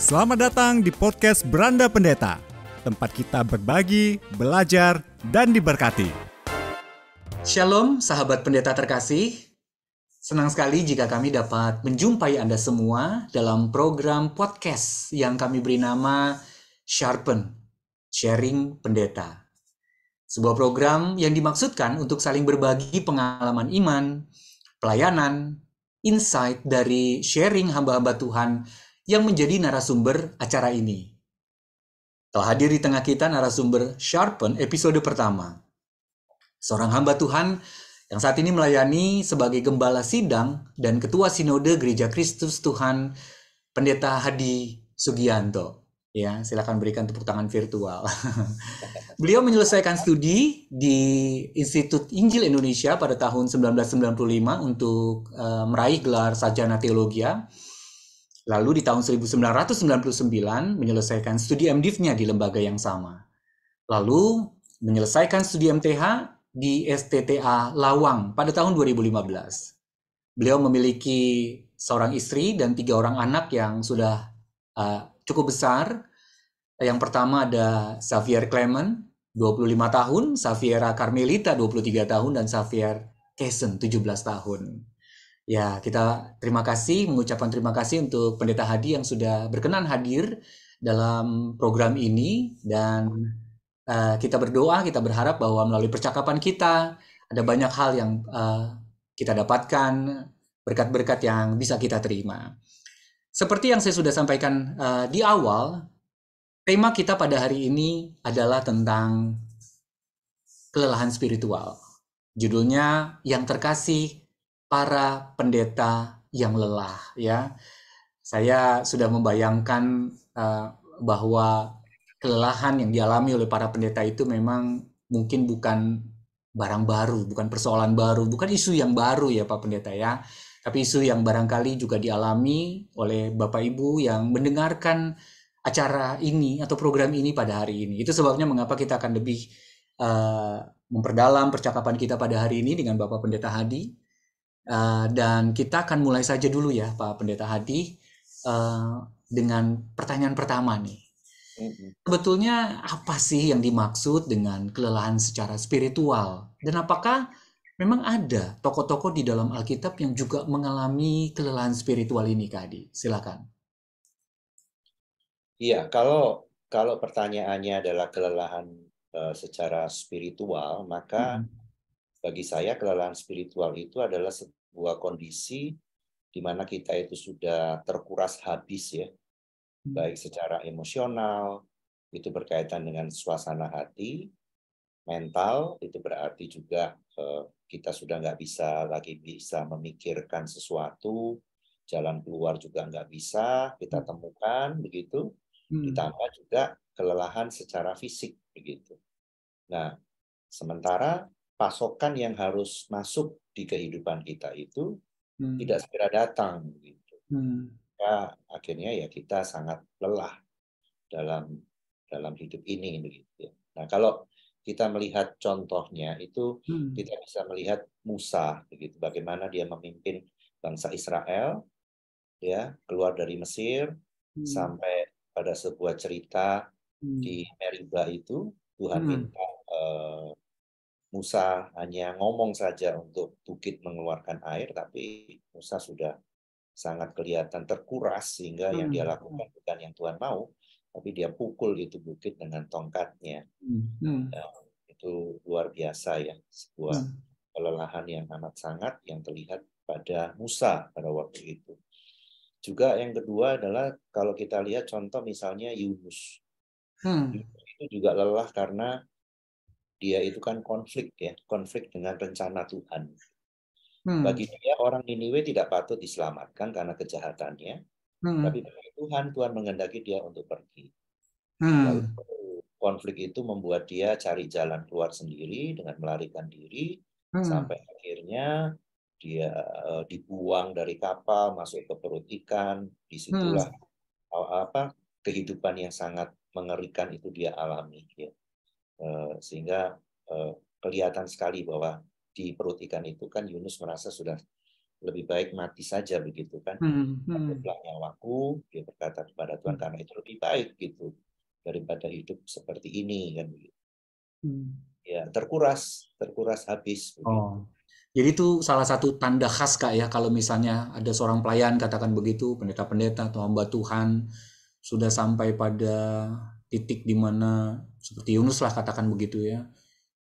Selamat datang di podcast Beranda Pendeta, tempat kita berbagi, belajar, dan diberkati. Shalom sahabat pendeta terkasih. Senang sekali jika kami dapat menjumpai Anda semua dalam program podcast yang kami beri nama Sharpen, Sharing Pendeta. Sebuah program yang dimaksudkan untuk saling berbagi pengalaman iman, pelayanan, insight dari sharing hamba-hamba Tuhan yang menjadi narasumber acara ini. Telah hadir di tengah kita narasumber Sharpen episode pertama. Seorang hamba Tuhan yang saat ini melayani sebagai gembala sidang dan ketua sinode Gereja Kristus Tuhan, Pendeta Hadi Sugianto. Ya, silakan berikan tepuk tangan virtual. Beliau menyelesaikan studi di Institut Injil Indonesia pada tahun 1995 untuk meraih gelar sarjana teologia. Lalu di tahun 1999 menyelesaikan studi MDiv-nya di lembaga yang sama. Lalu menyelesaikan studi MTH di STTA Lawang pada tahun 2015. Beliau memiliki seorang istri dan 3 orang anak yang sudah cukup besar. Yang pertama ada Xavier Clement, 25 tahun, Xaviera Carmelita, 23 tahun, dan Xavier Kesen, 17 tahun. Ya, kita mengucapkan terima kasih untuk Pendeta Hadi yang sudah berkenan hadir dalam program ini, dan kita berdoa, kita berharap bahwa melalui percakapan kita ada banyak hal yang kita dapatkan, berkat-berkat yang bisa kita terima. Seperti yang saya sudah sampaikan di awal, tema kita pada hari ini adalah tentang kelelahan spiritual. Judulnya Yang Terkasih, Para Pendeta yang Lelah. Ya, saya sudah membayangkan bahwa kelelahan yang dialami oleh para pendeta itu memang mungkin bukan barang baru, bukan persoalan baru, bukan isu yang baru ya Pak Pendeta ya, tapi isu yang barangkali juga dialami oleh Bapak Ibu yang mendengarkan acara ini atau program ini pada hari ini. Itu sebabnya mengapa kita akan lebih memperdalam percakapan kita pada hari ini dengan Bapak Pendeta Hadi. Dan kita akan mulai saja dulu ya Pak Pendeta Hadi dengan pertanyaan pertama nih. Sebetulnya apa sih yang dimaksud dengan kelelahan secara spiritual? Dan apakah memang ada tokoh-tokoh di dalam Alkitab yang juga mengalami kelelahan spiritual ini, Kak Hadi? Silakan. Iya, kalau pertanyaannya adalah kelelahan secara spiritual, maka bagi saya kelelahan spiritual itu adalah sebuah kondisi di mana kita itu sudah terkuras habis ya, baik secara emosional, itu berkaitan dengan suasana hati, mental, itu berarti juga kita sudah nggak bisa memikirkan sesuatu, jalan keluar juga nggak bisa kita temukan, begitu. Ditambah juga kelelahan secara fisik, begitu. Nah, sementara pasokan yang harus masuk di kehidupan kita itu tidak segera datang, gitu. Ya, akhirnya ya kita sangat lelah dalam hidup ini, begitu. Nah, kalau kita melihat contohnya itu, kita bisa melihat Musa, begitu. Bagaimana dia memimpin bangsa Israel, ya, keluar dari Mesir sampai pada sebuah cerita di Meriba itu, Tuhan minta Musa hanya ngomong saja untuk bukit mengeluarkan air, tapi Musa sudah sangat kelihatan terkuras sehingga yang dia lakukan bukan yang Tuhan mau, tapi dia pukul itu bukit dengan tongkatnya. Itu luar biasa ya, sebuah kelelahan yang amat sangat yang terlihat pada Musa pada waktu itu. Juga yang kedua adalah kalau kita lihat contoh misalnya Yunus. Yunus itu juga lelah karena dia itu kan konflik dengan rencana Tuhan. Bagi dia orang Niniwe tidak patut diselamatkan karena kejahatannya, tapi bagi Tuhan menghendaki dia untuk pergi. Lalu konflik itu membuat dia cari jalan keluar sendiri dengan melarikan diri, sampai akhirnya dia dibuang dari kapal masuk ke perut ikan. Disitulah kehidupan yang sangat mengerikan itu dia alami, ya. Sehingga kelihatan sekali bahwa di perut ikan itu kan Yunus merasa sudah lebih baik mati saja begitu kan. Takutlah nyawaku, dia berkata kepada Tuhan, karena itu lebih baik gitu daripada hidup seperti ini kan begitu. Ya, terkuras habis begitu. Jadi itu salah satu tanda khas Kak ya, kalau misalnya ada seorang pelayan katakan begitu, pendeta-pendeta atau hamba Tuhan sudah sampai pada titik di mana seperti Yunus lah katakan begitu ya,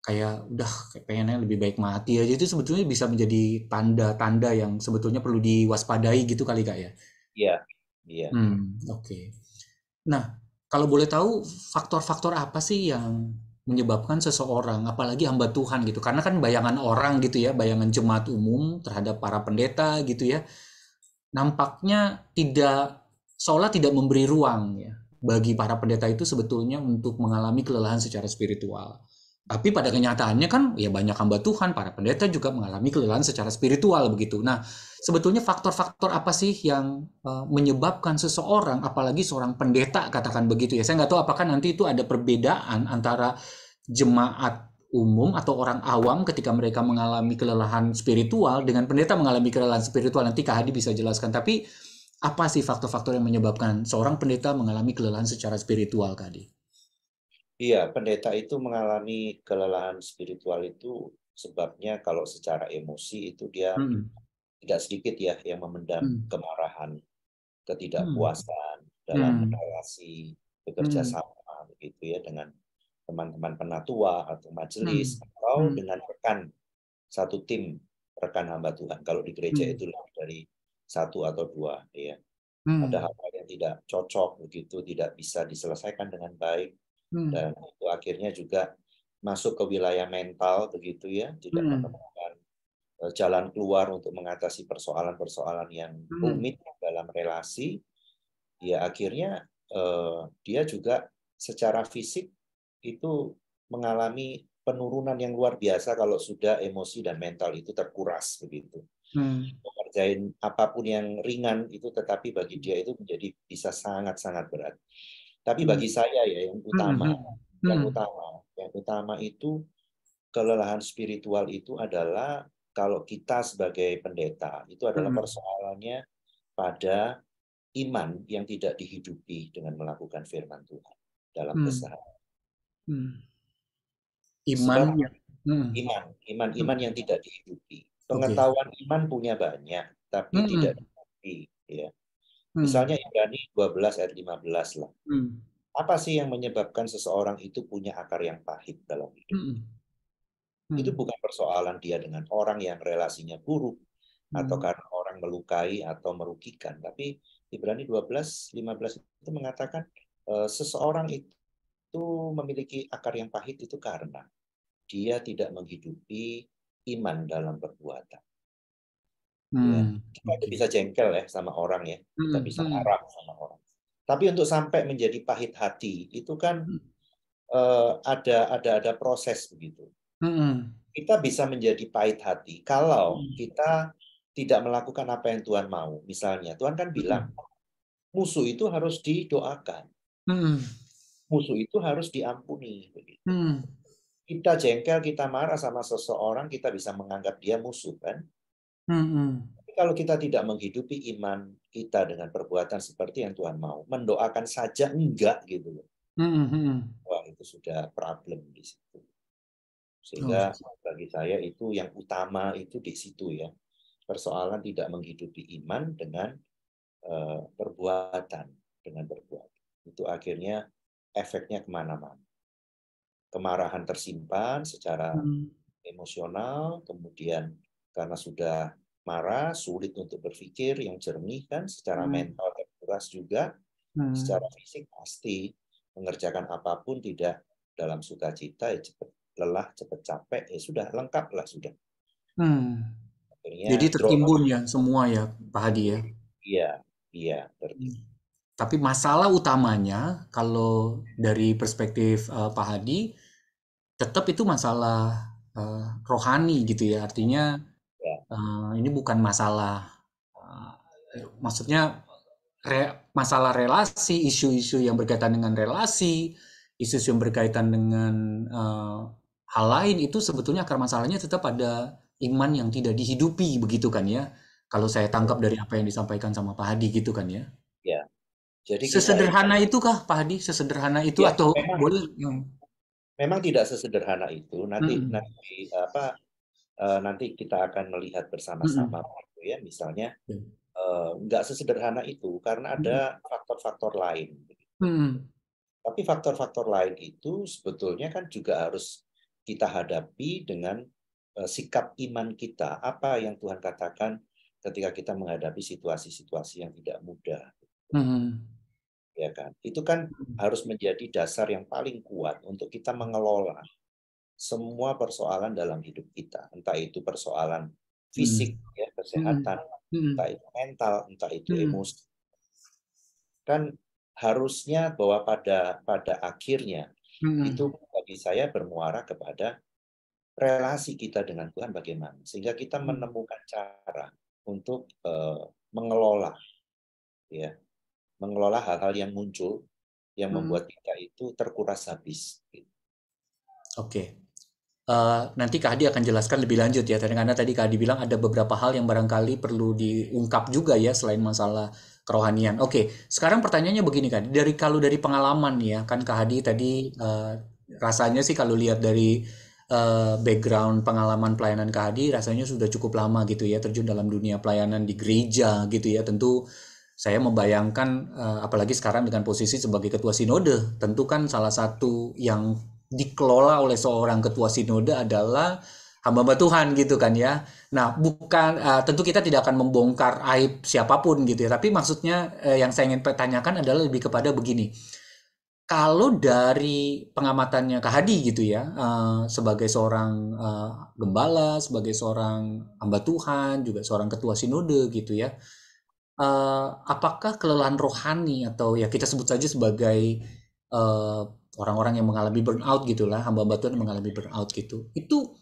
kayak udah kayak pengennya lebih baik mati aja, itu sebetulnya bisa menjadi tanda-tanda yang sebetulnya perlu diwaspadai gitu kali Kak ya. Iya, iya. Oke. Nah, kalau boleh tahu faktor-faktor apa sih yang menyebabkan seseorang, apalagi hamba Tuhan gitu, karena kan bayangan orang gitu ya, bayangan jemaat umum terhadap para pendeta gitu ya, nampaknya seolah tidak memberi ruang ya bagi para pendeta itu sebetulnya untuk mengalami kelelahan secara spiritual. Tapi pada kenyataannya kan ya banyak hamba Tuhan, para pendeta juga mengalami kelelahan secara spiritual begitu. Nah, sebetulnya faktor-faktor apa sih yang menyebabkan seseorang, apalagi seorang pendeta katakan begitu ya. Saya nggak tahu apakah nanti itu ada perbedaan antara jemaat umum atau orang awam ketika mereka mengalami kelelahan spiritual dengan pendeta mengalami kelelahan spiritual. Nanti Kak Hadi bisa jelaskan. Tapi apa sih faktor-faktor yang menyebabkan seorang pendeta mengalami kelelahan secara spiritual, Kak Hadi? Iya, pendeta itu mengalami kelelahan spiritual itu sebabnya kalau secara emosi itu dia tidak sedikit ya yang memendam kemarahan, ketidakpuasan dalam relasi bekerja sama begitu ya dengan teman-teman penatua atau majelis atau dengan rekan satu tim rekan hamba Tuhan. Kalau di gereja itu lebih dari satu atau dua ya. Ada hal-hal yang tidak cocok begitu, tidak bisa diselesaikan dengan baik. Dan itu akhirnya juga masuk ke wilayah mental begitu ya, tidak menemukan jalan keluar untuk mengatasi persoalan-persoalan yang rumit dalam relasi. Ya akhirnya dia juga secara fisik itu mengalami penurunan yang luar biasa kalau sudah emosi dan mental itu terkuras begitu. Mengerjain apapun yang ringan itu, tetapi bagi dia itu menjadi bisa sangat-sangat berat. Tapi bagi saya ya yang utama itu kelelahan spiritual itu adalah kalau kita sebagai pendeta itu adalah persoalannya pada iman yang tidak dihidupi dengan melakukan firman Tuhan dalam keseharian. Sebab iman yang tidak dihidupi. Pengetahuan iman punya banyak, tapi tidak dihidupi. Ya. Misalnya Ibrani 12 ayat 15 lah. Apa sih yang menyebabkan seseorang itu punya akar yang pahit dalam hidup? Itu bukan persoalan dia dengan orang yang relasinya buruk, atau karena orang melukai atau merugikan. Tapi Ibrani 12:15 itu mengatakan seseorang itu memiliki akar yang pahit itu karena dia tidak menghidupi iman dalam perbuatan. Ya. Kita bisa jengkel ya sama orang ya, kita bisa marah sama orang. Tapi untuk sampai menjadi pahit hati itu kan ada proses begitu. Kita bisa menjadi pahit hati kalau kita tidak melakukan apa yang Tuhan mau. Misalnya Tuhan kan bilang musuh itu harus didoakan, musuh itu harus diampuni. Begitu. Kita jengkel, kita marah sama seseorang, kita bisa menganggap dia musuh kan. Tapi kalau kita tidak menghidupi iman kita dengan perbuatan seperti yang Tuhan mau, mendoakan saja enggak gitu loh. Wah, itu sudah problem di situ. Sehingga bagi saya itu yang utama itu di situ ya. Persoalan tidak menghidupi iman dengan perbuatan. Itu akhirnya efeknya kemana-mana. Kemarahan tersimpan secara emosional, kemudian karena sudah marah, sulit untuk berpikir yang jernih kan, secara mental terkuras juga, secara fisik pasti mengerjakan apapun tidak dalam sukacita, ya cepat lelah, cepat capek, ya sudah lengkap lah sudah. Jadi tertimbun ya semua ya Pak Hadi ya. Iya tertimbun. Tapi masalah utamanya kalau dari perspektif Pak Hadi tetap itu masalah rohani gitu ya. Artinya ini bukan masalah maksudnya masalah relasi, isu-isu yang berkaitan dengan relasi, isu-isu yang berkaitan dengan hal lain itu sebetulnya akar masalahnya tetap ada iman yang tidak dihidupi begitu kan ya. Kalau saya tangkap dari apa yang disampaikan sama Pak Hadi gitu kan ya. Ya, jadi kita Sesederhana itukah Pak Hadi? Sesederhana itu ya atau memang boleh? memang tidak sesederhana itu. Nanti Mm-mm. nanti nanti kita akan melihat Mm-mm. bersama-sama gitu ya. Misalnya nggak sesederhana itu karena ada faktor-faktor lain. Mm-mm. Tapi faktor-faktor lain itu sebetulnya kan juga harus kita hadapi dengan sikap iman kita. Apa yang Tuhan katakan ketika kita menghadapi situasi-situasi yang tidak mudah, Mm-mm. ya kan? Itu kan harus menjadi dasar yang paling kuat untuk kita mengelola semua persoalan dalam hidup kita. Entah itu persoalan fisik, ya, Mm-mm. kesehatan, entah Mm-mm. itu mental, entah itu Mm-mm. emosi. Kan harusnya bahwa pada akhirnya Mm-mm. itu bagi saya bermuara kepada relasi kita dengan Tuhan bagaimana, sehingga kita menemukan cara untuk mengelola, ya, mengelola hal-hal yang muncul yang Mm-mm. membuat kita itu terkuras habis. Oke. Nanti Kak Hadi akan jelaskan lebih lanjut ya, karena tadi Kak Hadi bilang ada beberapa hal yang barangkali perlu diungkap juga ya selain masalah kerohanian. Oke, sekarang pertanyaannya begini Kak, kalau dari pengalaman ya, kan Kak Hadi tadi rasanya sih kalau lihat dari background pengalaman pelayanan Kak Hadi, rasanya sudah cukup lama gitu ya terjun dalam dunia pelayanan di gereja gitu ya. Tentu saya membayangkan apalagi sekarang dengan posisi sebagai ketua sinode, tentu kan salah satu yang dikelola oleh seorang ketua sinode adalah hamba-hamba Tuhan gitu kan ya. Nah, bukan tentu kita tidak akan membongkar aib siapapun gitu ya, tapi maksudnya yang saya ingin tanyakan adalah lebih kepada begini. Kalau dari pengamatannya Kak Hadi gitu ya, sebagai seorang gembala, sebagai seorang hamba Tuhan, juga seorang ketua sinode gitu ya, apakah kelelahan rohani atau ya kita sebut saja sebagai eh, orang-orang yang mengalami burnout gitulah, hamba-hamba Tuhan yang mengalami burnout gitu, itu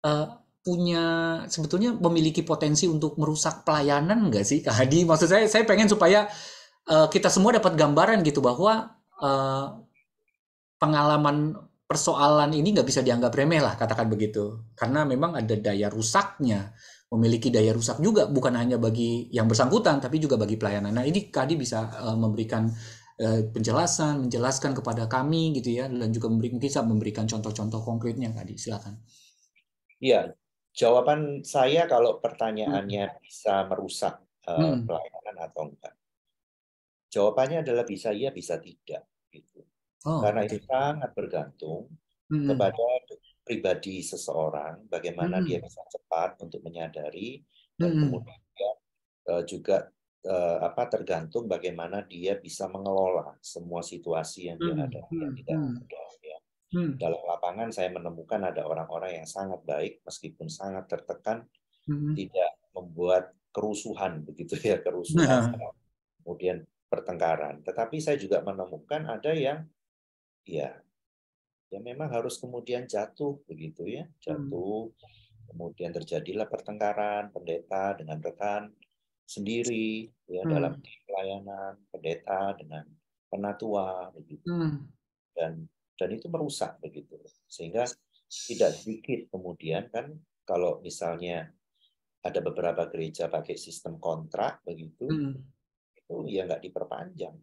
eh, punya sebetulnya memiliki potensi untuk merusak pelayanan nggak sih Kak Hadi? Maksud saya pengen supaya kita semua dapat gambaran gitu bahwa eh, pengalaman persoalan ini nggak bisa dianggap remeh lah, katakan begitu. Karena memang ada daya rusaknya, memiliki daya rusak juga, bukan hanya bagi yang bersangkutan, tapi juga bagi pelayanan. Nah ini Kadi bisa memberikan menjelaskan kepada kami gitu ya, dan juga bisa memberikan contoh-contoh konkretnya Kadi, silakan. Iya, jawaban saya kalau Hmm. pertanyaannya bisa merusak Hmm. pelayanan atau enggak, jawabannya adalah bisa iya, bisa tidak. Gitu. Oh, Karena itu oke. sangat bergantung Hmm. kepada pribadi seseorang, bagaimana dia Hmm. bisa cepat untuk menyadari dan Hmm. kemudian dia juga tergantung bagaimana dia bisa mengelola semua situasi yang dia Hmm. hadapi yang Hmm. tidak Hmm. mudah. Ya. Hmm. Dalam lapangan saya menemukan ada orang-orang yang sangat baik meskipun sangat tertekan, Hmm. tidak membuat kerusuhan begitu ya, kerusuhan Nah. kemudian pertengkaran. Tetapi saya juga menemukan ada yang ya memang harus kemudian jatuh begitu ya, Hmm. jatuh, kemudian terjadilah pertengkaran pendeta dengan rekan sendiri ya dalam Hmm. tim pelayanan, pendeta dengan penatua begitu. Hmm. Dan itu merusak begitu. Sehingga tidak sedikit kemudian kan kalau misalnya ada beberapa gereja pakai sistem kontrak begitu, Hmm. itu ya nggak diperpanjang.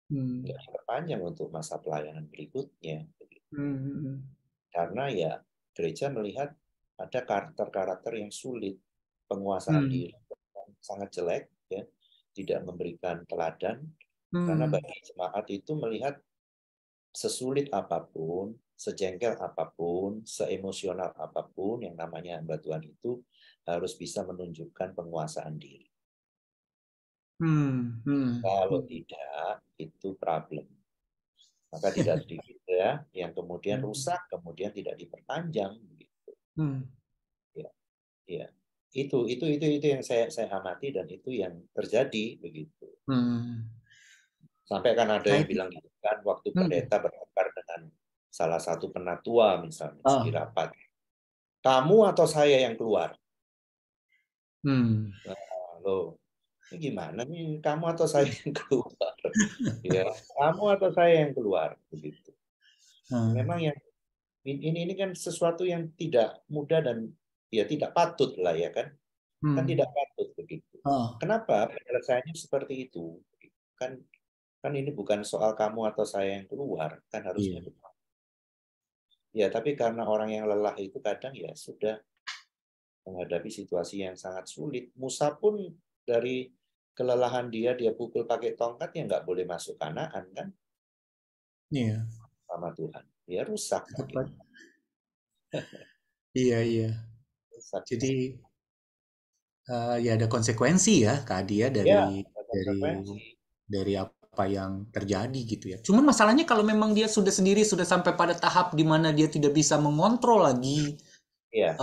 Hmm. Nggak diperpanjang untuk masa pelayanan berikutnya. Hmm. Karena ya gereja melihat ada karakter-karakter yang sulit, penguasaan Hmm. diri yang sangat jelek, ya, tidak memberikan teladan, karena Hmm. bagi jemaat itu melihat sesulit apapun, sejengkel apapun, seemosional apapun yang namanya hamba Tuhan itu harus bisa menunjukkan penguasaan diri. Hmm. Hmm. Kalau Hmm. tidak, itu problem. Maka tidak sedikit ya yang kemudian rusak, kemudian tidak diperpanjang. Gitu. Hmm. Ya, ya. Itu yang saya amati dan itu yang terjadi begitu. Hmm. Sampai kan ada Nah yang itu. bilang gitu kan waktu Hmm. pendeta bertengkar dengan salah satu penatua misalnya di Oh. rapat. Kamu atau saya yang keluar? Hmm. Nah, loh, ini gimana nih? Kamu atau saya yang keluar? Ya, kamu atau saya yang keluar begitu. Hmm. Memang yang ini kan sesuatu yang tidak mudah dan ya tidak patut lah ya kan. Kan Hmm. tidak patut begitu. Oh, Kenapa penyelesaiannya seperti itu? Kan kan ini bukan soal kamu atau saya yang keluar, kan harusnya iya. begitu. Ya, tapi karena orang yang lelah itu kadang ya sudah menghadapi situasi yang sangat sulit. Musa pun dari kelelahan dia pukul pakai tongkat ya nggak boleh masuk Kanaan kan Iya. sama Tuhan. Ya rusak Tepat. akhirnya. Iya, iya. Rusak Jadi kan. ya ada konsekuensi ya Kak Adia Ya, dari ada dari konsekuensi. dari apa yang terjadi gitu ya. Cuman masalahnya kalau memang dia sudah sendiri sudah sampai pada tahap di mana dia tidak bisa mengontrol lagi Ya,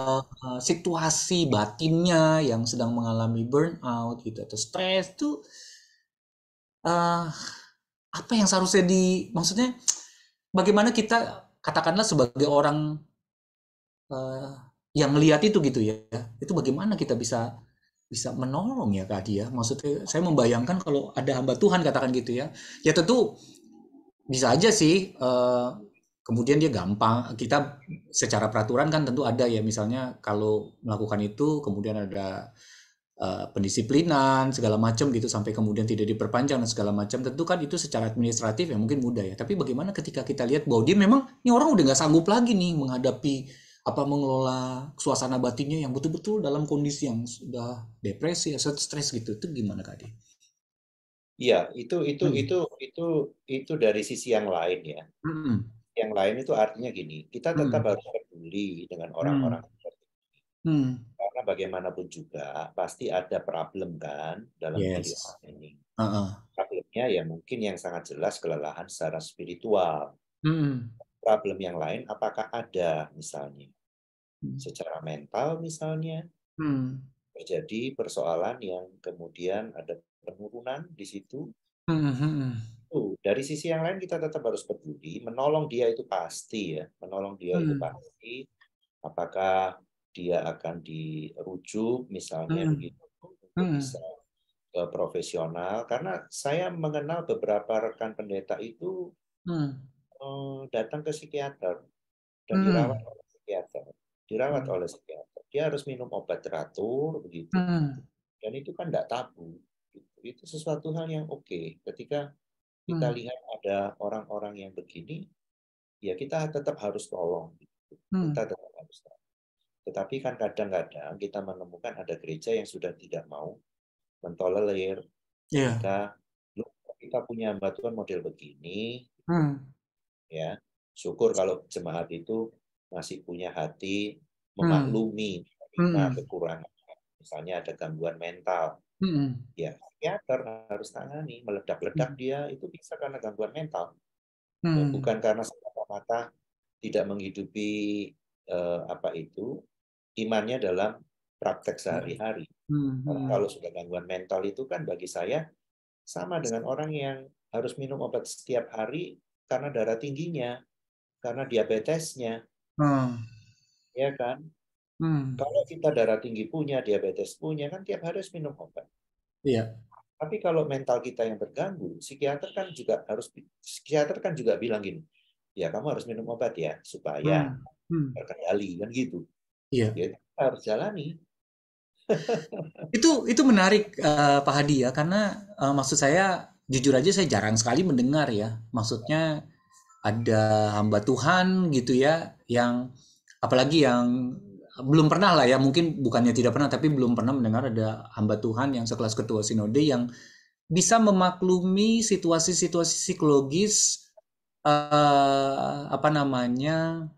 situasi batinnya yang sedang mengalami burnout gitu atau stres itu eh, apa yang seharusnya maksudnya bagaimana kita katakanlah sebagai orang eh, yang melihat itu gitu ya, itu bagaimana kita bisa bisa menolong ya Kak Dia. Maksudnya saya membayangkan kalau ada hamba Tuhan katakan gitu ya. Ya tentu bisa aja sih kemudian dia gampang kita secara peraturan kan tentu ada ya misalnya kalau melakukan itu kemudian ada pendisiplinan segala macam gitu sampai kemudian tidak diperpanjang dan segala macam tentu kan itu secara administratif ya mungkin mudah ya tapi bagaimana ketika kita lihat bahwa dia memang ini orang udah nggak sanggup lagi nih menghadapi apa mengelola suasana batinnya yang betul-betul dalam kondisi yang sudah depresi atau stres gitu itu gimana Kak Dia? iya Hmm. itu dari sisi yang lain ya. Hmm. Yang lain itu artinya gini, kita tetap Hmm. harus peduli dengan Hmm. orang-orang seperti ini. Hmm. Karena bagaimanapun juga pasti ada problem kan dalam diri Yes. orang ini. Heeh. Problemnya ya mungkin yang sangat jelas kelelahan secara spiritual. Hmm. Problem yang lain apakah ada misalnya Hmm. secara mental misalnya Hmm. terjadi persoalan yang kemudian ada penurunan di situ. Hmm. Hmm. Dari sisi yang lain kita tetap harus peduli, menolong dia itu pasti ya, menolong dia itu Hmm. pasti. Apakah dia akan dirujuk misalnya Hmm. begitu untuk Hmm. bisa profesional? Karena saya mengenal beberapa rekan pendeta itu Hmm. datang ke psikiater dan dirawat Hmm. oleh psikiater, dirawat Hmm. oleh psikiater. Dia harus minum obat teratur begitu, Hmm. dan itu kan tidak tabu. Itu sesuatu hal yang oke. Ketika kita Hmm. lihat ada orang-orang yang begini, ya kita tetap harus tolong. Hmm. Kita tetap harus tolong. Tetapi kan kadang-kadang kita menemukan ada gereja yang sudah tidak mau mentolerir Iya. ketika "Loh, kita punya bantuan model begini, Hmm. ya syukur kalau jemaat itu masih punya hati Hmm. memaklumi, menerima Hmm. kekurangan. Misalnya ada gangguan mental, Hmm. ya psikiater harus tangani. Meledak-ledak Hmm. dia itu bisa karena gangguan mental, ya Hmm. bukan karena semata-mata tidak menghidupi apa itu imannya dalam praktek sehari-hari. Karena Hmm. kalau sudah gangguan mental itu kan bagi saya sama dengan orang yang harus minum obat setiap hari karena darah tingginya, karena diabetesnya, Hmm. ya kan? Hmm. Kalau kita darah tinggi punya, diabetes punya, kan tiap hari harus minum obat. Iya. Tapi kalau mental kita yang terganggu, psikiater kan juga bilang gini, ya kamu harus minum obat ya supaya Hmm. Hmm. terkendali kan gitu. Iya. Ya kita harus jalani. Itu menarik Pak Hadi ya karena maksud saya jujur aja saya jarang sekali mendengar ya. Maksudnya ada hamba Tuhan gitu ya yang apalagi yang belum pernah lah ya mungkin bukannya tidak pernah tapi belum pernah mendengar ada hamba Tuhan yang sekelas ketua sinode yang bisa memaklumi situasi-situasi psikologis apa namanya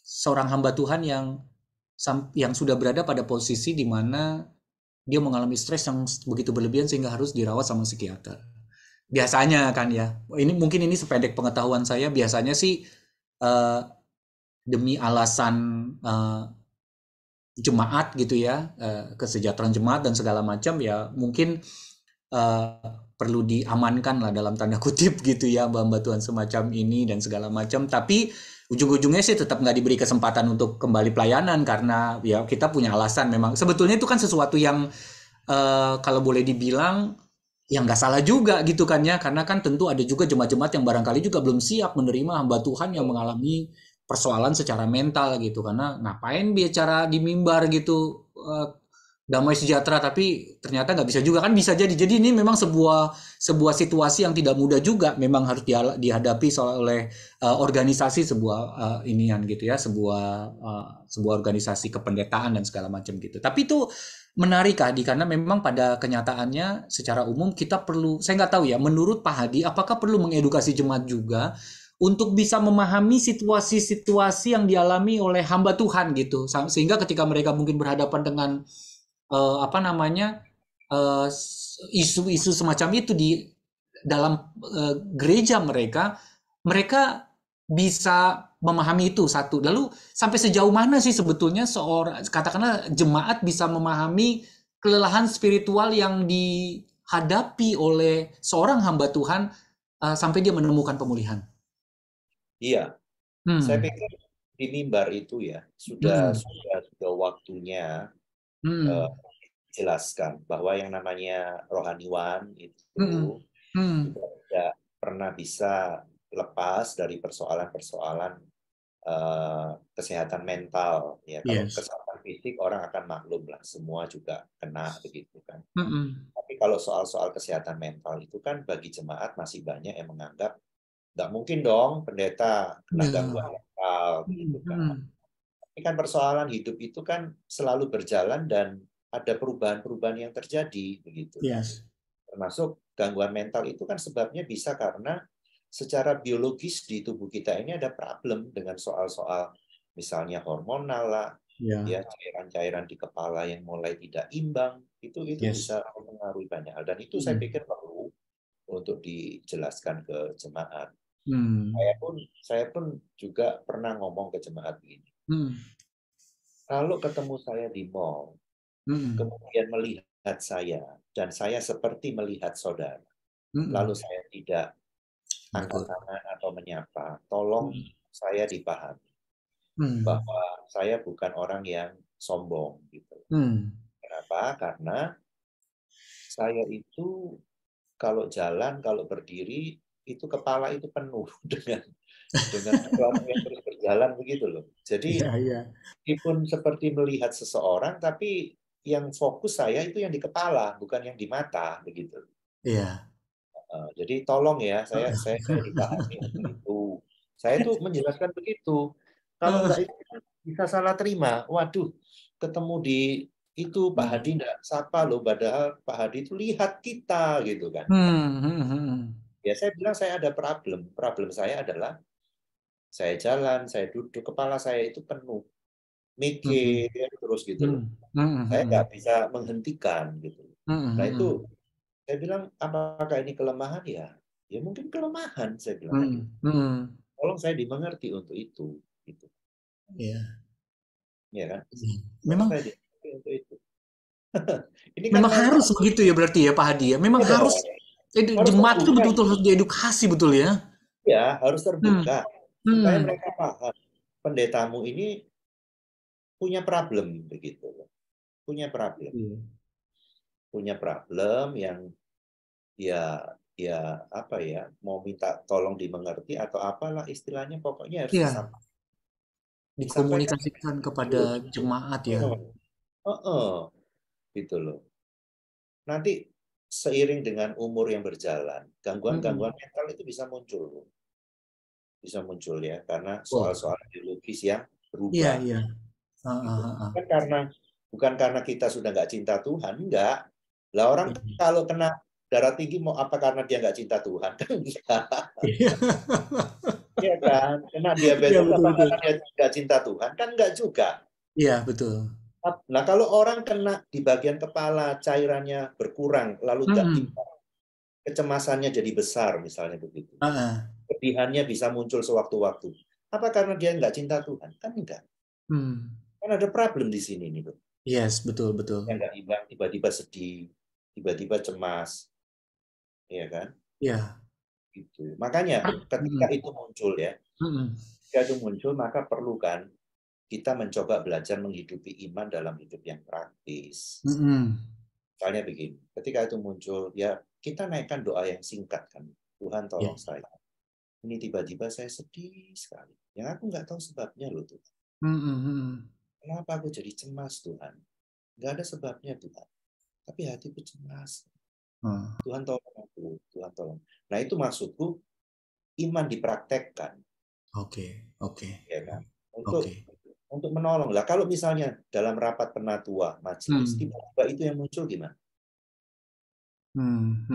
seorang hamba Tuhan yang sudah berada pada posisi di mana dia mengalami stres yang begitu berlebihan sehingga harus dirawat sama psikiater. Biasanya kan ya, ini sependek pengetahuan saya biasanya sih eh, demi alasan eh, jemaat gitu ya, kesejahteraan jemaat dan segala macam ya mungkin eh, perlu diamankan lah dalam tanda kutip gitu ya bantuan semacam ini dan segala macam. Tapi ujung-ujungnya sih tetap nggak diberi kesempatan untuk kembali pelayanan karena ya kita punya alasan memang. Sebetulnya itu kan sesuatu yang kalau boleh dibilang ya nggak salah juga gitu kan ya karena kan tentu ada juga jemaat-jemaat yang barangkali juga belum siap menerima hamba Tuhan yang mengalami persoalan secara mental gitu karena ngapain bicara di mimbar gitu damai sejahtera, tapi ternyata nggak bisa juga kan, bisa jadi ini memang sebuah sebuah situasi yang tidak mudah juga, memang harus dihadapi oleh organisasi, sebuah inian gitu ya, sebuah organisasi kependetaan dan segala macam gitu. Tapi itu menarik Kak Hadi, karena memang pada kenyataannya secara umum kita perlu, saya nggak tahu ya, menurut Pak Hadi apakah perlu mengedukasi jemaat juga untuk bisa memahami situasi-situasi yang dialami oleh hamba Tuhan gitu, sehingga ketika mereka mungkin berhadapan dengan apa namanya, isu-isu semacam itu di dalam gereja mereka, mereka bisa memahami itu satu. Lalu sampai sejauh mana sih sebetulnya seorang, katakanlah jemaat bisa memahami kelelahan spiritual yang dihadapi oleh seorang hamba Tuhan sampai dia menemukan pemulihan. Iya, saya Hmm. pikir di mimbar itu ya sudah Hmm. sudah waktunya Hmm. jelaskan bahwa yang namanya rohaniwan Hmm. itu Hmm. juga tidak pernah bisa lepas dari persoalan-persoalan kesehatan mental ya. Kalau Yes. kesehatan fisik orang akan maklum lah, semua juga kena begitu kan. Hmm. Tapi kalau soal-soal kesehatan mental itu kan bagi jemaat masih banyak yang menganggap nggak mungkin dong pendeta kena Ya. gangguan mental Hmm. begitu kan. Hmm. Ini kan persoalan hidup itu kan selalu berjalan dan ada perubahan-perubahan yang terjadi begitu. Yes. Termasuk gangguan mental itu kan sebabnya bisa karena secara biologis di tubuh kita ini ada problem dengan soal-soal misalnya hormonal lah, Ya. ya cairan-cairan di kepala yang mulai tidak imbang, itu Yes. bisa mempengaruhi banyak hal, dan itu saya Hmm. pikir perlu untuk dijelaskan ke jemaat. Hmm. Saya pun juga pernah ngomong ke jemaat begini. Hmm. Kalau ketemu saya di mall, Hmm. kemudian melihat saya dan saya seperti melihat saudara, lalu Hmm. saya tidak angkat Betul. tangan atau menyapa, tolong Hmm. saya dipahami Hmm. bahwa saya bukan orang yang sombong gitu. Hmm. Kenapa? Karena saya itu kalau jalan, kalau berdiri, itu kepala itu penuh dengan sesuatu yang terus berjalan begitu loh. Jadi Iya, iya. meskipun seperti melihat seseorang, tapi yang fokus saya itu yang di kepala, bukan yang di mata begitu. Iya. Jadi tolong ya, saya dipahami untuk itu. Saya tuh menjelaskan begitu. Kalau enggak itu kan bisa salah terima. Waduh, ketemu di itu Pak Hmm. Hadi enggak sapa loh, padahal Pak Hadi itu lihat kita gitu kan. Hmm. Hmm. Hmm. Ya saya bilang saya ada problem. Problem saya adalah saya jalan, saya duduk, kepala saya itu penuh, Hmm. mikir terus gitu loh. Hmm. Hmm. Saya Hmm. nggak bisa menghentikan gitu. Nah itu Hmm. saya bilang apakah ini kelemahan ya? Ya mungkin kelemahan saya bilang kan Hmm. gitu. Hmm. Tolong saya dimengerti untuk itu, gitu. Iya. Ya kan? Tolong Memang saya dimengerti untuk itu. Ini kan memang mental. harus begitu ya berarti ya Pak Hadi ya. Memang Ya harus dong. Harus jemaat itu terbuka. betul-betul harus diedukasi betul ya. Ya, harus Hmm. terbuka. Supaya Hmm. mereka paham. Pendetamu ini punya problem, begitu. Punya problem. Iya. Punya problem yang ya ya apa ya, mau minta tolong dimengerti atau apalah istilahnya, pokoknya harus Iya. disampaikan Dikomunikasikan kepada dulu. jemaat ya. Heeh, gitu loh. Nanti seiring dengan umur yang berjalan, Hmm. gangguan-gangguan mental itu bisa muncul ya, karena Oh, soal-soal biologis yang iya, berubah. iya. Gitu. Heeh. Bukan karena kita sudah nggak cinta Tuhan, enggak. Lah orang kalau kena darah tinggi mau apa karena dia nggak cinta Tuhan? Kan enggak. Iya. Iya kan? Kena Iya, diabetes betul, apa betul. karena dia nggak cinta Tuhan? Kan enggak juga. Iya, betul. Nah kalau orang kena di bagian kepala cairannya berkurang lalu nggak Hmm. imbang, kecemasannya jadi besar misalnya begitu. Heeh. Kedihannya bisa muncul sewaktu-waktu. Apa karena dia nggak cinta Tuhan? Kan enggak. Hmm. Kan ada problem di sini nih, Bro. Yes, betul, betul. Yang nggak imbang, tiba-tiba sedih, tiba-tiba cemas, ya kan? Iya. Gitu. Makanya ketika Hmm. itu muncul ya, Hmm. ketika itu muncul maka perlu kan kita mencoba belajar menghidupi iman dalam hidup yang praktis. Hmm. Misalnya begini, ketika itu muncul, ya kita naikkan doa yang singkat kan. Tuhan Ya. tolong saya. Ini tiba-tiba saya sedih sekali. Yang aku nggak tahu sebabnya loh Tuhan. Hmm. Hmm. Kenapa aku jadi cemas Tuhan? nggak ada sebabnya Tuhan. Tapi hatiku cemas. Hmm. Tuhan tolong aku, Tuhan tolong. Nah itu maksudku iman dipraktekkan, Oke. ya kan? Oke. Untuk menolong. Lah kalau misalnya dalam rapat penatua majelis, Hmm. tiba-tiba itu yang muncul gimana? Kan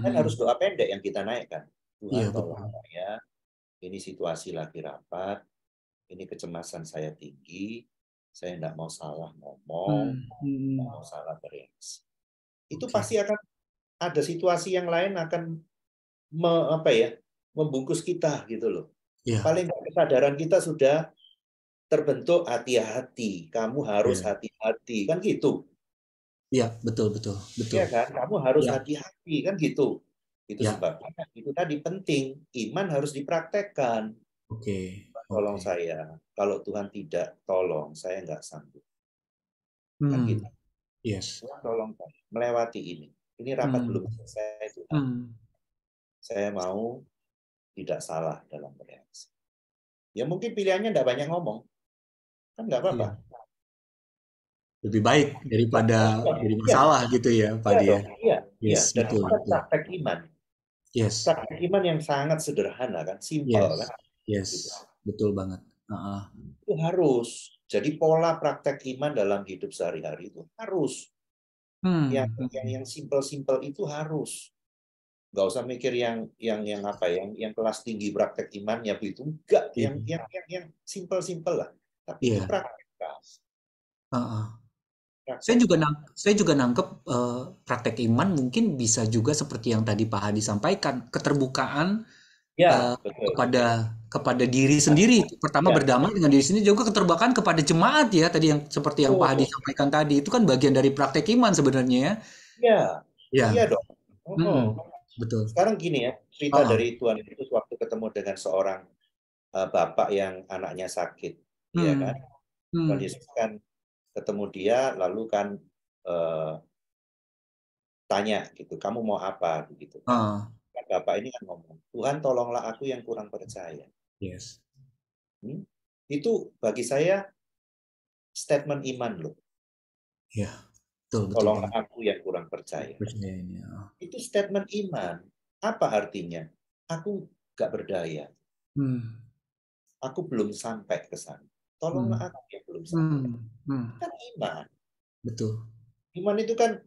Hmm. harus doa pendek yang kita naikkan. Iya, Tuhan tolong betul. saya, ini situasi lagi rapat, ini kecemasan saya tinggi, saya tidak mau salah ngomong, tidak mau salah bereaksi. Itu Oke. pasti akan ada situasi yang lain akan membungkus kita gitu loh. Iya. Paling nggak kesadaran kita sudah terbentuk hati-hati, kamu harus Iya. hati-hati kan gitu. Iya, betul. Ya kan, kamu harus Iya. hati-hati kan gitu. Itu Iya. sebabnya itu tadi penting, iman harus dipraktekkan. Oke. Tolong saya, kalau Tuhan tidak tolong, saya nggak sanggup. Kan gitu. Yes. Tuhan tolong saya melewati ini. Ini rapat Hmm. belum selesai Tuhan. Hmm. Saya mau tidak salah dalam bereaksi. Ya mungkin pilihannya nggak banyak ngomong, kan nggak Iya. apa-apa. Lebih baik daripada jadi Iya, masalah gitu ya, Pak iya Di ya. dong, iya, iya. Yes, Dan itu betul. kan praktek iman. Yes. Praktek iman yang sangat sederhana kan, simpel Yes. kan. Yes. Gitu. Betul banget. Itu harus. Jadi pola praktek iman dalam hidup sehari-hari itu harus. Yang simpel-simpel itu harus. Nggak usah mikir yang apa yang kelas tinggi praktek imannya begitu. Enggak, Iya. yang simpel-simpel lah. Tapi Iya. dipraktekkan. Saya juga nangkep praktek iman mungkin bisa juga seperti yang tadi Pak Hadi sampaikan, keterbukaan Ya, betul. kepada diri sendiri. Pertama Ya. berdamai dengan diri sendiri, juga keterbukaan kepada jemaat ya, tadi yang seperti yang Pak Hadi sampaikan tadi, itu kan bagian dari praktek iman sebenarnya ya. Ya, Ya. iya dong. Betul. Sekarang gini ya, cerita dari Tuhan itu waktu ketemu dengan seorang bapak yang anaknya sakit, ya kan? Tuhan Yesus kan ketemu dia, lalu kan tanya gitu, kamu mau apa begitu kan? Bapak ini kan ngomong, Tuhan tolonglah aku yang kurang percaya. Yes. Itu bagi saya statement iman loh. Ya, betul. Tolonglah aku yang kurang percaya. Percayaannya. Itu statement iman. Apa artinya? Aku gak berdaya. Aku belum sampai ke sana. Tolonglah aku yang belum sampai. Kan iman. Betul. Iman itu kan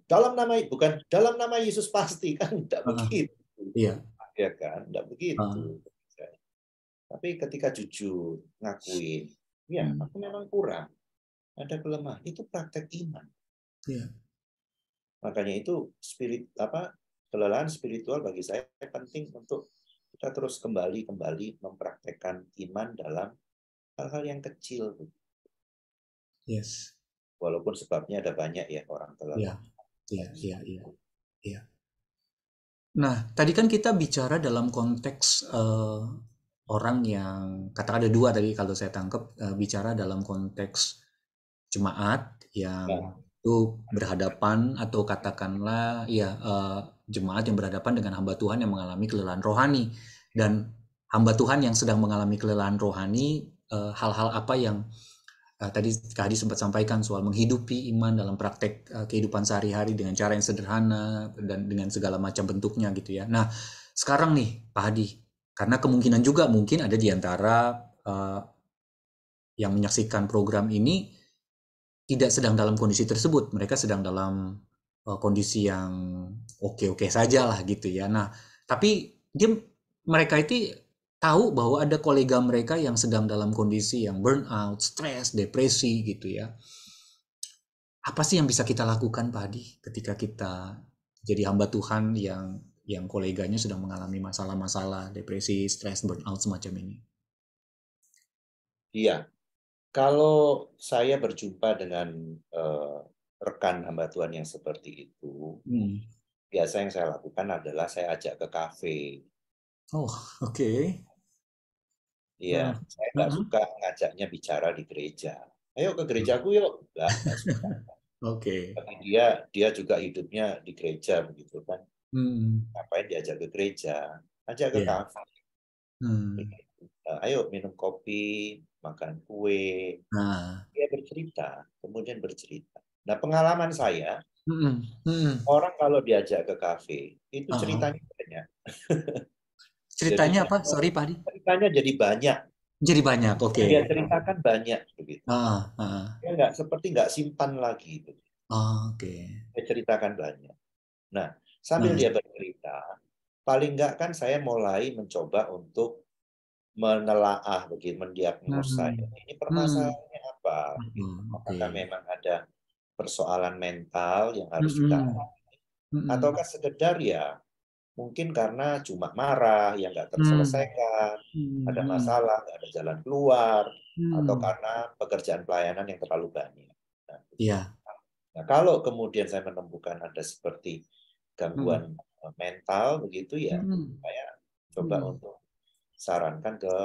bukan dalam nama Yesus pasti kan tidak begitu. Iya. Ya kan, tidak begitu. Tapi ketika jujur ngakuin, ya aku memang kurang, ada kelemahan, itu praktek iman. Iya. Makanya itu kelelahan spiritual bagi saya penting untuk kita terus kembali mempraktekkan iman dalam hal-hal yang kecil. Yes. Walaupun sebabnya ada banyak ya orang kelelahan. Iya. Nah, tadi kan kita bicara dalam konteks orang yang katakan ada dua tadi kalau saya tangkap, bicara dalam konteks jemaat yang itu berhadapan atau katakanlah ya jemaat yang berhadapan dengan hamba Tuhan yang mengalami kelelahan rohani, dan hamba Tuhan yang sedang mengalami kelelahan rohani, hal-hal apa yang tadi Kak Hadi sempat sampaikan soal menghidupi iman dalam praktek kehidupan sehari-hari dengan cara yang sederhana dan dengan segala macam bentuknya gitu ya. Nah, sekarang nih Pak Hadi, karena kemungkinan juga mungkin ada di antara yang menyaksikan program ini tidak sedang dalam kondisi tersebut, mereka sedang dalam kondisi yang oke-oke saja lah gitu ya. Nah, tapi mereka itu tahu bahwa ada kolega mereka yang sedang dalam kondisi yang burnout, stres, depresi gitu ya. Apa sih yang bisa kita lakukan Pak Hadi ketika kita jadi hamba Tuhan yang koleganya sedang mengalami masalah-masalah depresi, stres, burnout semacam ini? Iya, kalau saya berjumpa dengan rekan hamba Tuhan yang seperti itu, biasa yang saya lakukan adalah saya ajak ke kafe. Oh, oke. Iya, saya nggak suka ngajaknya bicara di gereja. Ayo ke gerejaku yuk. Nggak suka. Oke. Tapi dia juga hidupnya di gereja begitu kan. Ngapain diajak ke gereja? Ajak ke kafe. Ayo minum kopi, makan kue. Dia bercerita, kemudian bercerita. Nah, pengalaman saya, orang kalau diajak ke kafe, itu ceritanya banyak. Jadi Ceritanya apa? Sorry, Pak Adi. ceritanya jadi banyak. Jadi banyak, oke. Dia ceritakan banyak begitu. Ah, ah. Dia nggak simpan lagi. Gitu. Oke. Dia ceritakan banyak. Nah, sambil dia bercerita, paling nggak kan saya mulai mencoba untuk menelaah, begitu, mendiagnosa ini permasalahannya apa. Gitu. Apakah memang ada persoalan mental yang harus ditangani, ataukah sekedar ya mungkin karena cuma marah yang nggak terselesaikan, ada masalah, nggak ada jalan keluar, atau karena pekerjaan pelayanan yang terlalu banyak. Nah, kalau kemudian saya menemukan ada seperti gangguan mental begitu ya, saya coba untuk sarankan ke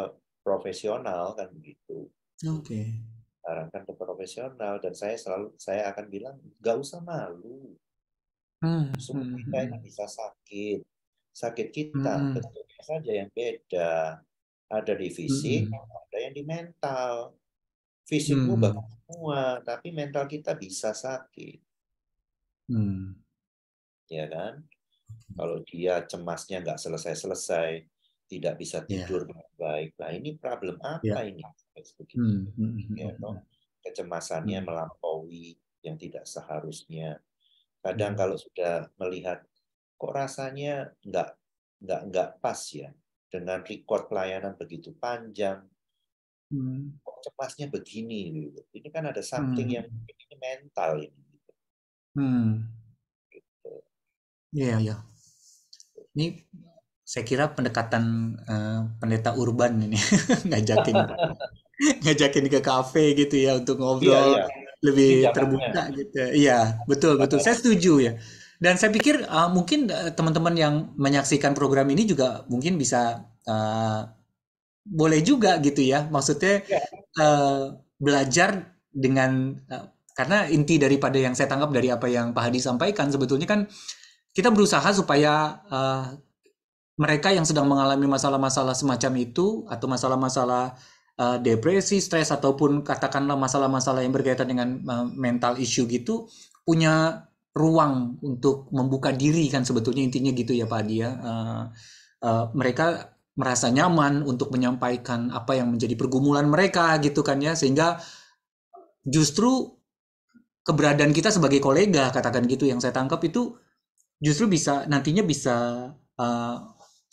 profesional kan begitu. Sarankan ke profesional, dan saya akan bilang nggak usah malu. Semua kita ini bisa sakit. Sakit kita bentuknya saja yang beda. Ada di fisik, ada yang di mental. Fisikmu bagus semua, tapi mental kita bisa sakit. Ya kan? Kalau dia cemasnya nggak selesai-selesai, tidak bisa tidur dengan baik. Nah, ini problem apa ini? Ya, kecemasannya melampaui yang tidak seharusnya. Kadang kalau sudah melihat kok rasanya nggak pas ya dengan record pelayanan begitu panjang, kok cemasnya begini gitu. Ini kan ada something yang ini mental ini. Gitu. Iya, ya. Ini saya kira pendekatan pendeta urban ini ngajakin ke kafe gitu ya untuk ngobrol lebih terbuka gitu. Iya, betul betul. Saya setuju ya. Dan saya pikir mungkin teman-teman yang menyaksikan program ini juga mungkin bisa boleh juga gitu ya. Maksudnya belajar dengan karena inti daripada yang saya tangkap dari apa yang Pak Hadi sampaikan sebetulnya kan kita berusaha supaya mereka yang sedang mengalami masalah-masalah semacam itu atau masalah-masalah depresi, stres ataupun katakanlah masalah-masalah yang berkaitan dengan mental issue gitu punya ruang untuk membuka diri kan sebetulnya intinya gitu ya Pak Adi ya. Mereka merasa nyaman untuk menyampaikan apa yang menjadi pergumulan mereka gitu kan ya sehingga justru keberadaan kita sebagai kolega katakan gitu yang saya tangkap itu justru bisa nantinya bisa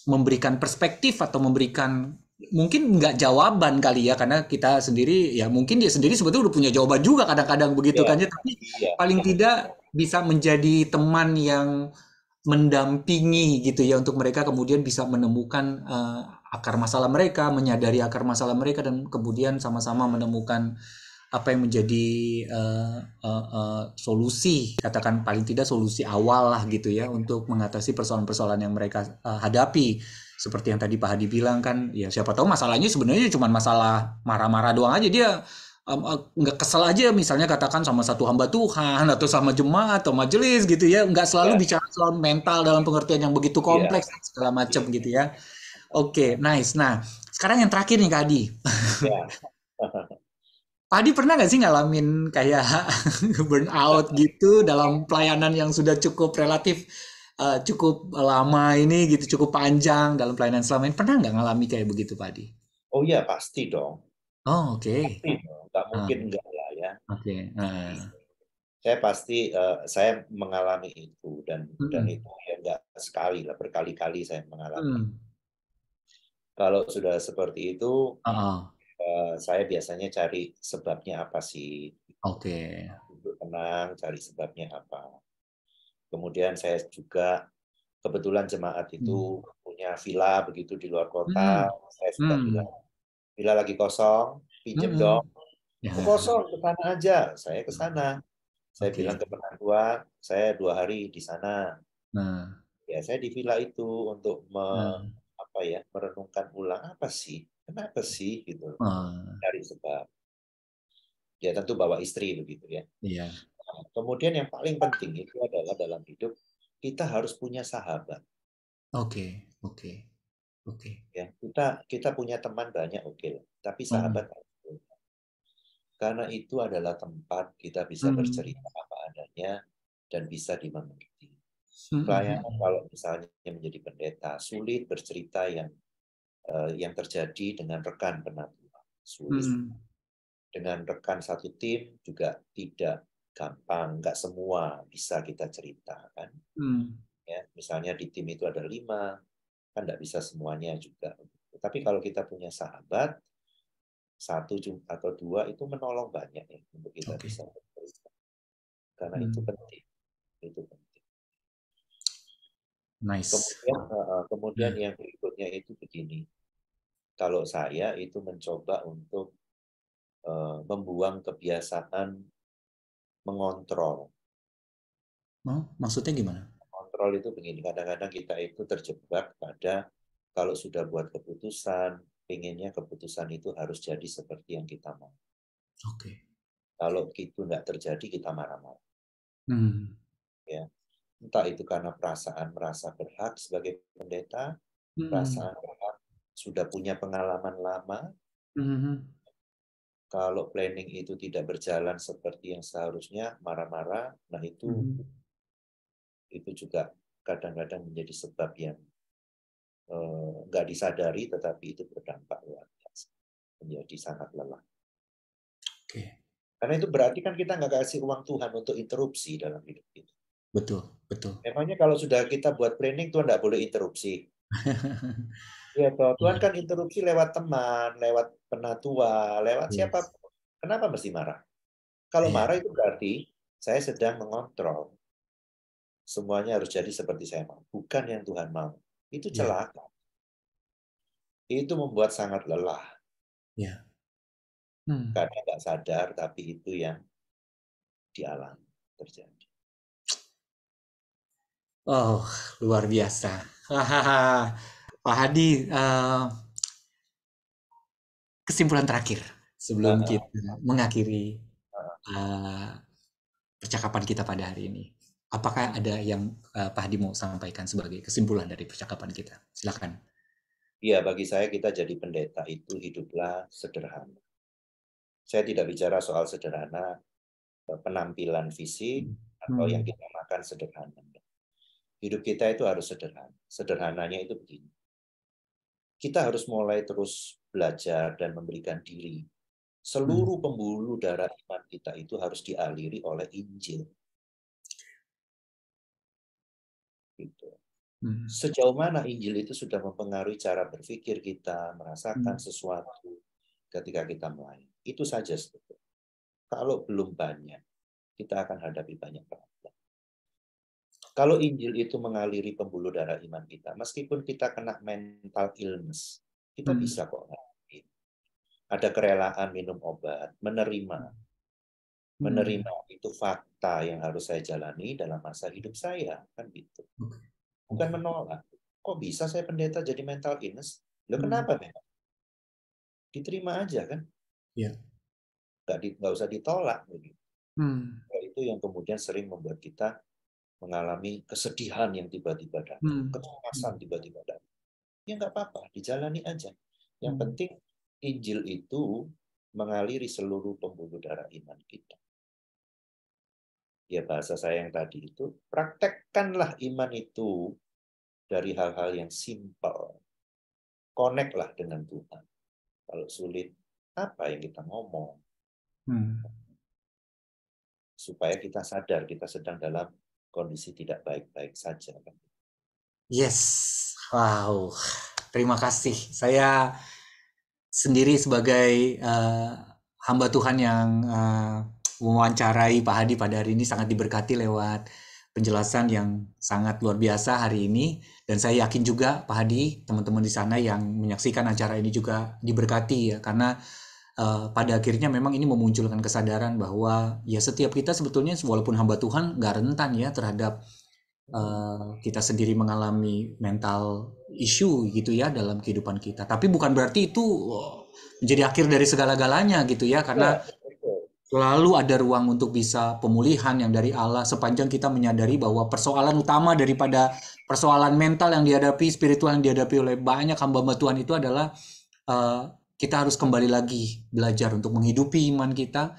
memberikan perspektif atau memberikan mungkin nggak jawaban kali ya karena kita sendiri ya mungkin dia sendiri sebetulnya udah punya jawaban juga kadang-kadang begitu kan ya tapi paling tidak bisa menjadi teman yang mendampingi gitu ya untuk mereka kemudian bisa menemukan akar masalah mereka, menyadari akar masalah mereka dan kemudian sama-sama menemukan apa yang menjadi solusi, katakan paling tidak solusi awal lah gitu ya untuk mengatasi persoalan-persoalan yang mereka hadapi. Seperti yang tadi Pak Hadi bilang kan, ya siapa tahu masalahnya sebenarnya cuma masalah marah-marah doang aja dia nggak kesel aja misalnya katakan sama satu hamba Tuhan atau sama jemaat atau majelis gitu ya nggak selalu bicara soal mental dalam pengertian yang begitu kompleks segala macam gitu ya. Oke, nice. Nah sekarang yang terakhir nih Kak Adi. Pak Adi pernah nggak sih ngalamin kayak burnout gitu dalam pelayanan yang sudah cukup relatif cukup lama ini gitu cukup panjang dalam pelayanan selama ini pernah nggak ngalami kayak begitu Pak Adi? Oh iya pasti dong. Oh oke. Pasti dong. Nggak mungkin enggak lah ya. Oke. Saya pasti saya mengalami itu dan itu ya enggak sekali lah berkali-kali saya mengalami. Kalau sudah seperti itu saya biasanya cari sebabnya apa sih. Oke. Duduk tenang cari sebabnya apa. Kemudian saya juga kebetulan jemaat itu punya villa begitu di luar kota. Saya suka bilang villa lagi kosong, pinjem dong. Kosong ke sana aja, saya ke sana. Saya bilang ke penantua, saya 2 hari di sana. Ya saya di villa itu untuk merenungkan ulang apa sih, kenapa sih gitu, cari sebab. Ya tentu bawa istri begitu ya. Kemudian yang paling penting itu adalah dalam hidup kita harus punya sahabat. Oke. Ya kita punya teman banyak oke, tapi sahabat Karena itu adalah tempat kita bisa bercerita apa adanya dan bisa dimengerti. Pelayanan kalau misalnya menjadi pendeta, sulit bercerita yang terjadi dengan rekan penatua. Sulit. Dengan rekan satu tim juga tidak gampang, nggak semua bisa kita ceritakan. Ya, misalnya di tim itu ada 5, kan nggak bisa semuanya juga. Tapi kalau kita punya sahabat, 1 atau 2 itu menolong banyak ya untuk kita bisa bercerita. Karena itu penting. Itu penting. Nice. Kemudian yang berikutnya itu begini. Kalau saya itu mencoba untuk membuang kebiasaan mengontrol. Maksudnya gimana? Kontrol itu begini, kadang-kadang kita itu terjebak pada kalau sudah buat keputusan, pengennya keputusan itu harus jadi seperti yang kita mau. Oke. Kalau itu nggak terjadi, kita marah-marah. Ya, entah itu karena perasaan merasa berhak sebagai pendeta, perasaan berhak sudah punya pengalaman lama. Kalau planning itu tidak berjalan seperti yang seharusnya, marah-marah. Nah itu juga kadang-kadang menjadi sebab yang nggak disadari, tetapi itu berdampak luar biasa, menjadi sangat lelah. Oke. Karena itu berarti kan kita nggak kasih uang Tuhan untuk interupsi dalam hidup kita. Betul. Memangnya kalau sudah kita buat planning, Tuhan nggak boleh interupsi. Ya, Tuhan kan interupsi lewat teman, lewat penatua, lewat siapa. Kenapa mesti marah? Kalau marah itu berarti saya sedang mengontrol. Semuanya harus jadi seperti saya mau. Bukan yang Tuhan mau. Itu celaka. Itu membuat sangat lelah. Karena nggak sadar, tapi itu yang dialami terjadi. Oh, luar biasa. Pak Hadi, kesimpulan terakhir sebelum kita mengakhiri percakapan kita pada hari ini. Apakah ada yang Pak Hadi mau sampaikan sebagai kesimpulan dari percakapan kita? Silakan. Iya, bagi saya kita jadi pendeta itu hiduplah sederhana. Saya tidak bicara soal sederhana penampilan fisik atau yang kita makan sederhana. Hidup kita itu harus sederhana. Sederhananya itu begini. Kita harus mulai terus belajar dan memberikan diri. Seluruh pembuluh darah iman kita itu harus dialiri oleh Injil. Gitu. Sejauh mana Injil itu sudah mempengaruhi cara berpikir kita, merasakan sesuatu ketika kita melayani. Itu saja sebetulnya. Kalau belum banyak, kita akan hadapi banyak problem. Kalau Injil itu mengaliri pembuluh darah iman kita, meskipun kita kena mental illness, kita bisa kok ngadepin. Ada kerelaan minum obat, menerima itu fakta yang harus saya jalani dalam masa hidup saya, kan gitu. Bukan menolak. Kok bisa saya pendeta jadi mental illness? Loh kenapa memang? Diterima aja kan? Iya. Nggak usah ditolak. Itu yang kemudian sering membuat kita mengalami kesedihan yang tiba-tiba datang, kecemasan tiba-tiba datang. Ya nggak apa-apa, dijalani aja. Yang penting Injil itu mengaliri seluruh pembuluh darah iman kita. Ya bahasa saya yang tadi itu, praktekkanlah iman itu dari hal-hal yang simpel. Connect-lah dengan Tuhan. Kalau sulit, apa yang kita ngomong? Supaya kita sadar kita sedang dalam kondisi tidak baik-baik saja. Yes, wow, terima kasih. Saya sendiri sebagai hamba Tuhan yang mewawancarai Pak Hadi pada hari ini sangat diberkati lewat penjelasan yang sangat luar biasa hari ini. Dan saya yakin juga Pak Hadi, teman-teman di sana yang menyaksikan acara ini juga diberkati ya, karena pada akhirnya memang ini memunculkan kesadaran bahwa ya setiap kita sebetulnya walaupun hamba Tuhan nggak rentan ya terhadap kita sendiri mengalami mental issue gitu ya dalam kehidupan kita. Tapi bukan berarti itu menjadi akhir dari segala-galanya gitu ya, karena selalu ada ruang untuk bisa pemulihan yang dari Allah sepanjang kita menyadari bahwa persoalan utama daripada persoalan mental yang dihadapi, spiritual yang dihadapi oleh banyak hamba Tuhan itu adalah kita harus kembali lagi belajar untuk menghidupi iman kita,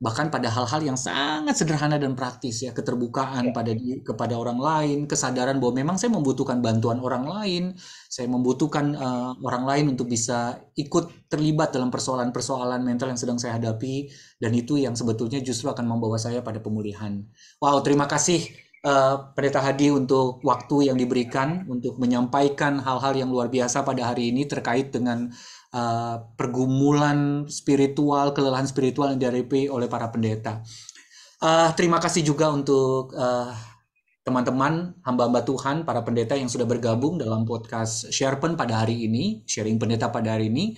bahkan pada hal-hal yang sangat sederhana dan praktis ya, keterbukaan kepada orang lain, kesadaran bahwa memang saya membutuhkan bantuan orang lain, saya membutuhkan orang lain untuk bisa ikut terlibat dalam persoalan-persoalan mental yang sedang saya hadapi, dan itu yang sebetulnya justru akan membawa saya pada pemulihan. Wow, terima kasih Pendeta Hadi untuk waktu yang diberikan untuk menyampaikan hal-hal yang luar biasa pada hari ini terkait dengan pergumulan spiritual, kelelahan spiritual yang dihadapi oleh para pendeta. Terima kasih juga untuk teman-teman, hamba-hamba Tuhan, para pendeta yang sudah bergabung dalam podcast Sharepen pada hari ini, sharing pendeta pada hari ini.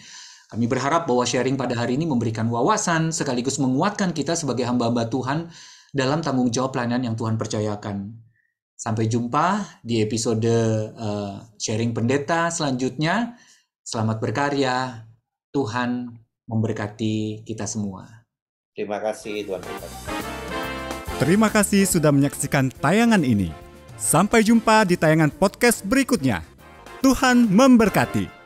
Kami berharap bahwa sharing pada hari ini memberikan wawasan sekaligus menguatkan kita sebagai hamba-hamba Tuhan dalam tanggung jawab pelayanan yang Tuhan percayakan. Sampai jumpa di episode sharing pendeta selanjutnya. Selamat berkarya. Tuhan memberkati kita semua. Terima kasih Tuhan. Terima kasih sudah menyaksikan tayangan ini. Sampai jumpa di tayangan podcast berikutnya. Tuhan memberkati.